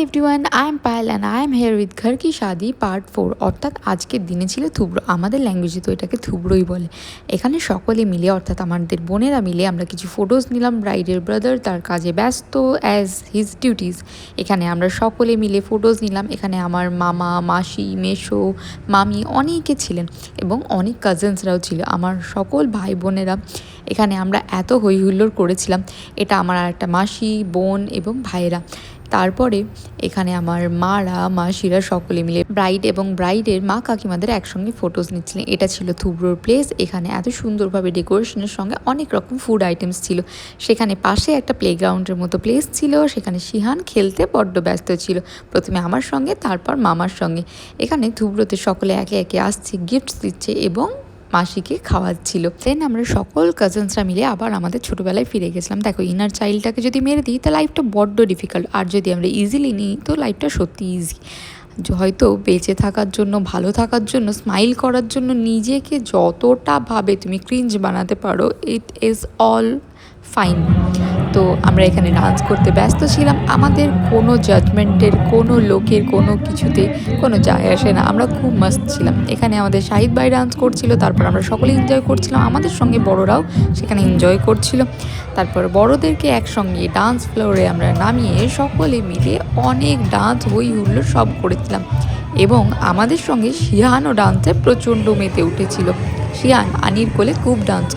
Everyone, I am Payel and I am here with ঘর কি শাদি পার্ট 4। অর্থাৎ আজকের দিনে ছিল থুবড়ো। আমাদের ল্যাঙ্গুয়েজে তো এটাকে থুবড়োই বলে। এখানে সকলে মিলে অর্থাৎ আমাদের বোনেরা মিলে আমরা কিছু ফটোস নিলাম। ব্রাইডের ব্রাদার তার কাজে ব্যস্ত অ্যাজ হিজ ডিউটিস। এখানে আমরা সকলে মিলে ফটোস নিলাম। এখানে আমার মামা, মাসি, মেসো, মামি অনেকে ছিলেন এবং অনেক কাজিনসরাও ছিল, আমার সকল ভাই বোনেরা। এখানে আমরা এত হই হুল্লোড় করেছিলাম। এটা আমার আর একটা মাসি, বোন এবং ভাইয়েরা। তারপরে এখানে আমার মারা, মাসিরা সকলে মিলে ব্রাইড এবং ব্রাইডের মা কাকিমাদের একসঙ্গে ফটোস নিচ্ছিলেন। এটা ছিল থুবড়োর প্লেস। এখানে এত সুন্দরভাবে ডেকোরেশনের সঙ্গে অনেক রকম ফুড আইটেমস ছিল। সেখানে পাশে একটা প্লেগ্রাউন্ডের মতো প্লেস ছিল। সেখানে শিহান খেলতে বড্ড ব্যস্ত ছিল, প্রথমে আমার সঙ্গে তারপর মামার সঙ্গে। এখানে থুবড়োতে সকলে একে একে আসছে, গিফটস দিচ্ছে এবং মাসিকে খাওয়াচ্ছিল। দেন আমরা সকল কাজিনসরা মিলে আবার আমাদের ছোটোবেলায় ফিরে গেছিলাম। দেখো, ইনার চাইল্ডটাকে যদি মেরে দিই তো লাইফটা বড্ড ডিফিকাল্ট, আর যদি আমরা ইজিলি নিই তো লাইফটা সত্যি ইজি। হয়তো বেঁচে থাকার জন্য, ভালো থাকার জন্য, স্মাইল করার জন্য নিজেকে যতটা ভাবে তুমি ক্রিঞ্জ বানাতে পারো, ইট ইজ অল ফাইন। তো আমরা এখানে ডান্স করতে ব্যস্ত ছিলাম। আমাদের কোনো জাজমেন্টের, কোনো লোকের কোনো কিছুতে কোনো যায় আসে না। আমরা খুব মাস্ত ছিলাম। এখানে আমাদের শাহিদ ভাই ডান্স করছিল, তারপর আমরা সকলে এনজয় করছিলাম। আমাদের সঙ্গে বড়রাও সেখানে এনজয় করছিল। তারপর বড়দেরকে একসঙ্গে ডান্স ফ্লোরে আমরা নামিয়ে সকলে মিলে অনেক ডান্স, হই হুল্লোড় সব করেছিলাম। এবং আমাদের সঙ্গে শিহানও ডান্সে প্রচণ্ড মেতে উঠেছিল। শিহান আনির কোলে খুব ডান্স